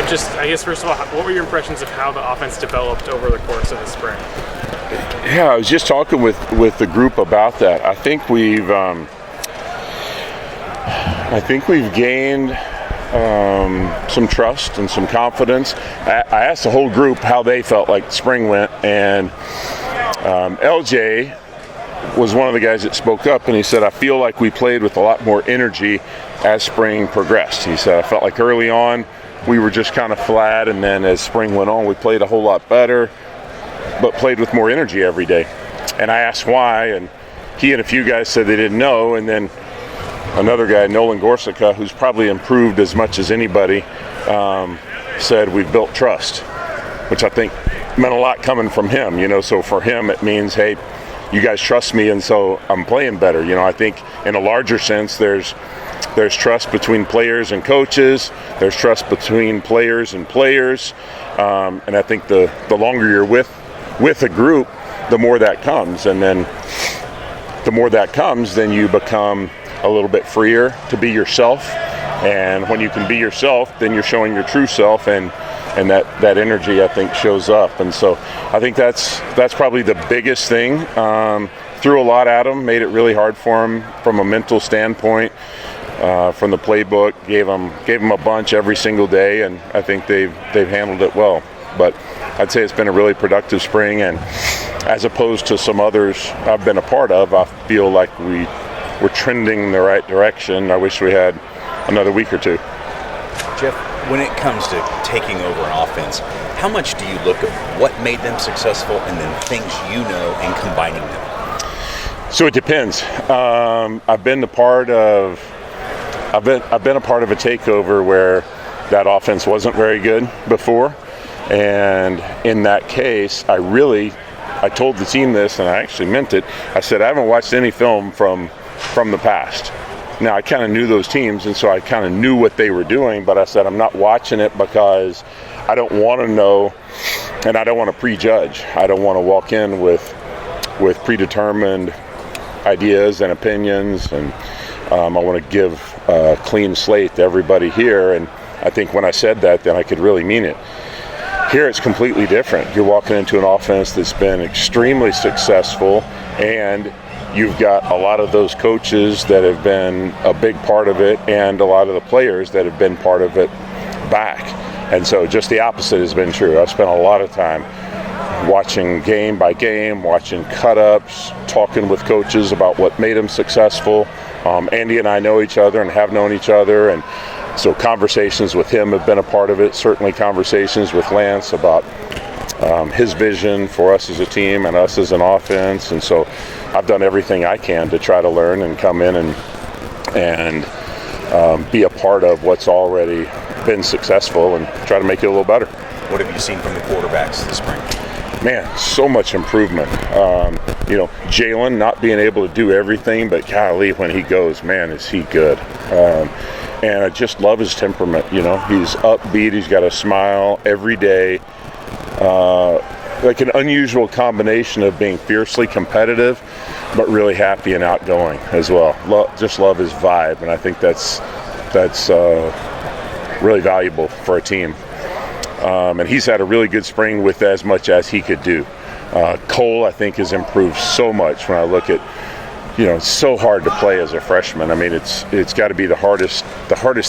just, I guess, first of all, what were your impressions of how the offense developed over the course of the spring? Yeah, I was just talking with the group about that. I think we've gained some trust and some confidence. I asked the whole group how they felt like spring went, and LJ was one of the guys that spoke up, and he said, I feel like we played with a lot more energy as spring progressed. He said, I felt like early on we were just kind of flat, and then as spring went on, we played a whole lot better, but played with more energy every day. And I asked why, and he and a few guys said they didn't know, and then another guy, Nolan Gorsica, who's probably improved as much as anybody, said we've built trust, which I think meant a lot coming from him, you know. So for him it means, hey, you guys trust me, and so I'm playing better. You know, I think in a larger sense there's trust between players and coaches, there's trust between players and players, and I think the longer you're with a group, the more that comes, and then the more that comes, then you become a little bit freer to be yourself. And when you can be yourself, then you're showing your true self, and that energy, I think, shows up. And so I think that's probably the biggest thing. Threw a lot at him, made it really hard for him from a mental standpoint. From the playbook, gave him a bunch every single day, and I think they've handled it well. But I'd say it's been a really productive spring, and as opposed to some others I've been a part of, I feel like we're trending in the right direction. I wish we had another week or two. Jeff, when it comes to taking over an offense, how much do you look at what made them successful and then things you know and combining them? So it depends. I've been a part of a takeover where that offense wasn't very good before, and in that case, I told the team this, and I actually meant it. I said, I haven't watched any film from the past. Now, I kind of knew those teams, and so I kind of knew what they were doing, but I said, I'm not watching it because I don't want to know, and I don't want to prejudge. I don't want to walk in with predetermined ideas and opinions, and I want to give a clean slate to everybody here, and I think when I said that, then I could really mean it. Here it's completely different. You're walking into an offense that's been extremely successful, and you've got a lot of those coaches that have been a big part of it, and a lot of the players that have been part of it back. And so just the opposite has been true. I've spent a lot of time watching game by game, watching cut-ups, talking with coaches about what made them successful. Andy and I know each other and have known each other, and so conversations with him have been a part of it. Certainly conversations with Lance about his vision for us as a team and us as an offense. And so I've done everything I can to try to learn and come in and be a part of what's already been successful and try to make it a little better. What have you seen from the quarterbacks this spring? Man, so much improvement. Jalen not being able to do everything, but golly, when he goes, man, is he good. And I just love his temperament. You know, he's upbeat, he's got a smile every day. Like an unusual combination of being fiercely competitive, but really happy and outgoing as well. Just love his vibe, and I think that's really valuable for a team. And he's had a really good spring with as much as he could do. Cole, I think, has improved so much. When I look at, it's so hard to play as a freshman. I mean, it's got to be the hardest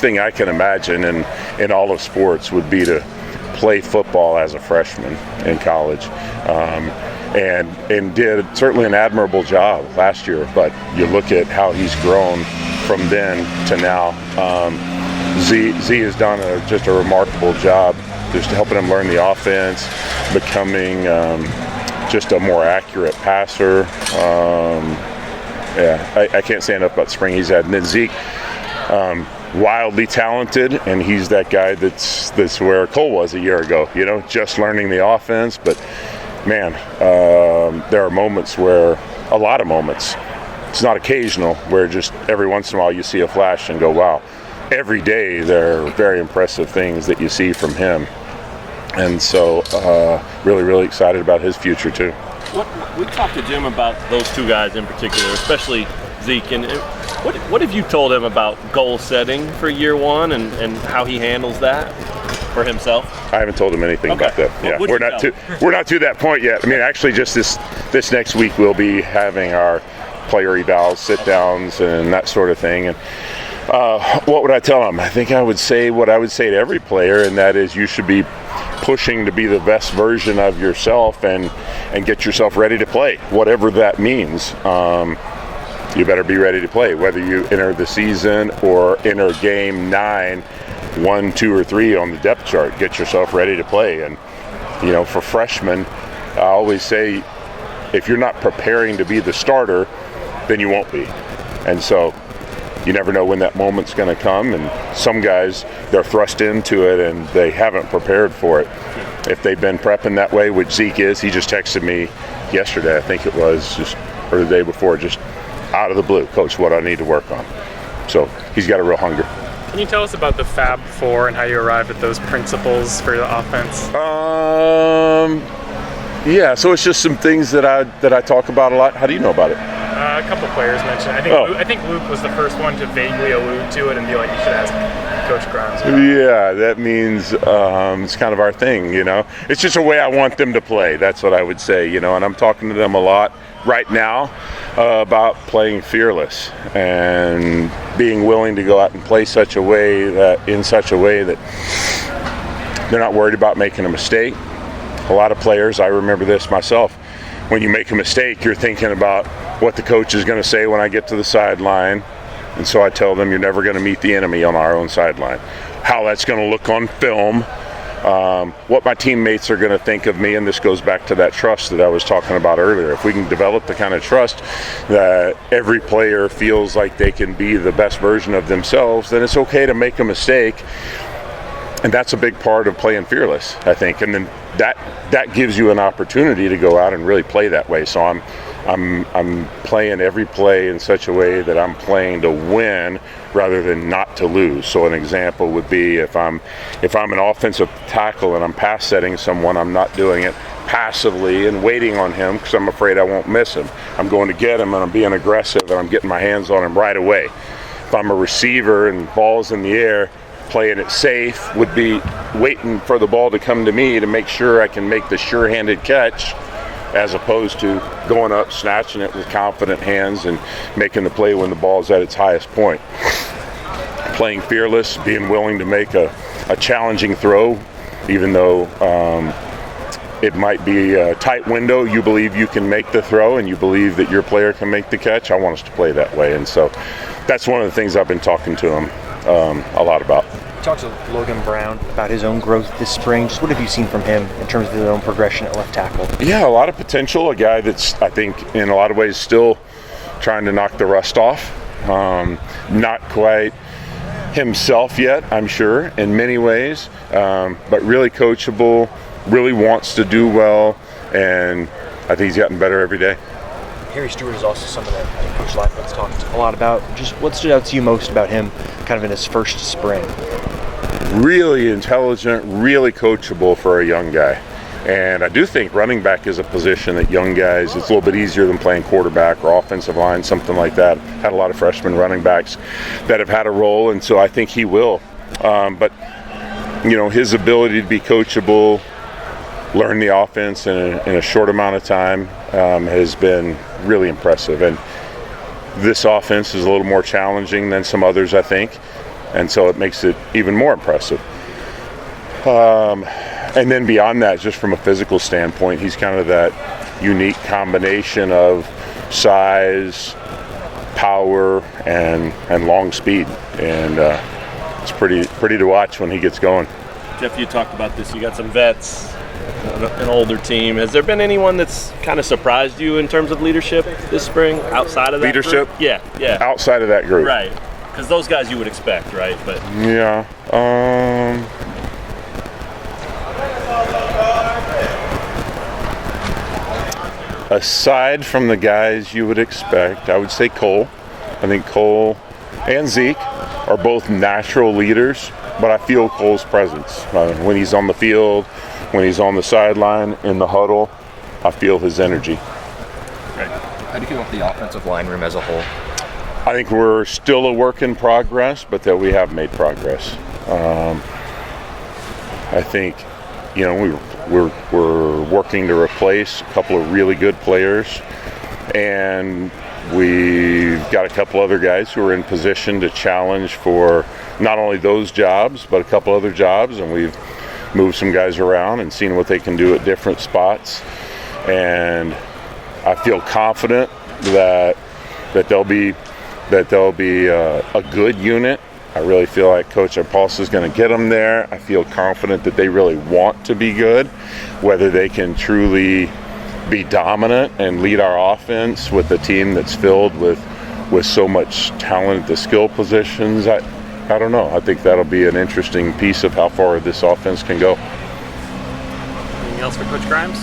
thing I can imagine in all of sports would be to play football as a freshman in college. And did certainly an admirable job last year, but you look at how he's grown from then to now. Z has done just a remarkable job just helping him learn the offense, becoming just a more accurate passer. I can't say enough about the spring he's had. And then Zeke, wildly talented, and he's that guy that's where Cole was a year ago, just learning the offense. But man, there are a lot of moments, it's not occasional, where just every once in a while you see a flash and go, wow. Every day there are very impressive things that you see from him. And so really, really excited about his future too. We talked to Jim about those two guys in particular, especially Zeke. And what have you told him about goal setting for year one and how he handles that? for himself? I haven't told him anything Okay. about that. Well, Yeah, what'd you we're not to that point yet. I mean, actually, just this next week we'll be having our player evals, sit downs, and that sort of thing. And what would I tell him? I think I would say what I would say to every player, and that is you should be pushing to be the best version of yourself and get yourself ready to play, whatever that means. You better be ready to play, whether you enter the season or enter game 9, 1, 2, or 3 on the depth chart. Get yourself ready to play. And for freshmen, I always say, if you're not preparing to be the starter, then you won't be. And so you never know when that moment's going to come, and some guys, they're thrust into it and they haven't prepared for it. If they've been prepping that way, which Zeke is, he just texted me yesterday, I think it was, or the day before, just out of the blue, Coach, what I need to work on. So he's got a real hunger. Can you tell us about the Fab Four and how you arrived at those principles for the offense? Yeah, so it's just some things that I talk about a lot. How do you know about it? A couple players mentioned it. I think Luke was the first one to vaguely allude to it and be like, you should ask Coach Grimes. Yeah, that means it's kind of our thing, It's just a way I want them to play. That's what I would say, and I'm talking to them a lot right now about playing fearless and being willing to go out and play in such a way that they're not worried about making a mistake. A lot of players, I remember this myself, when you make a mistake, you're thinking about what the coach is going to say when I get to the sideline. And so I tell them, you're never going to meet the enemy on our own sideline. How that's going to look on film, what my teammates are going to think of me, and this goes back to that trust that I was talking about earlier. If we can develop the kind of trust that every player feels like they can be the best version of themselves, then it's okay to make a mistake. And that's a big part of playing fearless, I think. And then that gives you an opportunity to go out and really play that way. So I'm playing every play in such a way that I'm playing to win rather than not to lose. So an example would be if I'm an offensive tackle and I'm pass setting someone, I'm not doing it passively and waiting on him because I'm afraid I won't miss him. I'm going to get him and I'm being aggressive and I'm getting my hands on him right away. If I'm a receiver and ball's in the air, playing it safe would be waiting for the ball to come to me to make sure I can make the sure-handed catch, as opposed to going up, snatching it with confident hands and making the play when the ball's at its highest point. Playing fearless, being willing to make a challenging throw, even though it might be a tight window, you believe you can make the throw and you believe that your player can make the catch. I want us to play that way. And so that's one of the things I've been talking to him a lot about. Talked to Logan Brown about his own growth this spring. Just what have you seen from him in terms of his own progression at left tackle? Yeah, a lot of potential. A guy that's, I think, in a lot of ways still trying to knock the rust off. Not quite himself yet, I'm sure, in many ways, but really coachable, really wants to do well, and I think he's gotten better every day. Harry Stewart is also someone that Coach Leifman's talked a lot about. Just what stood out to you most about him kind of in his first spring? Really intelligent, really coachable for a young guy. And I do think running back is a position that young guys, it's a little bit easier than playing quarterback or offensive line, something like that. Had a lot of freshman running backs that have had a role, and so I think he will. But, his ability to be coachable, learn the offense in a short amount of time has been really impressive. And this offense is a little more challenging than some others, I think, and so it makes it even more impressive. And then beyond that, just from a physical standpoint, he's kind of that unique combination of size, power, and long speed, and it's pretty to watch when he gets going. Jeff, you talked about this. You got some vets, an older team. Has there been anyone that's kind of surprised you in terms of leadership this spring outside of that leadership? Group? Yeah. Outside of that group. Right. Because those guys you would expect, right? But yeah. Aside from the guys you would expect, I would say Cole. I think Cole and Zeke are both natural leaders, but I feel Cole's presence. When he's on the field, when he's on the sideline, in the huddle, I feel his energy. Right. How do you feel about the offensive line room as a whole? I think we're still a work in progress, but that we have made progress. I think, we're working to replace a couple of really good players, and we've got a couple other guys who are in position to challenge for not only those jobs, but a couple other jobs, and we've moved some guys around and seen what they can do at different spots. And I feel confident that they'll be a good unit. I really feel like Coach Paulson is going to get them there. I feel confident that they really want to be good. Whether they can truly be dominant and lead our offense with a team that's filled with so much talent at the skill positions, I don't know. I think that'll be an interesting piece of how far this offense can go. Anything else for Coach Grimes?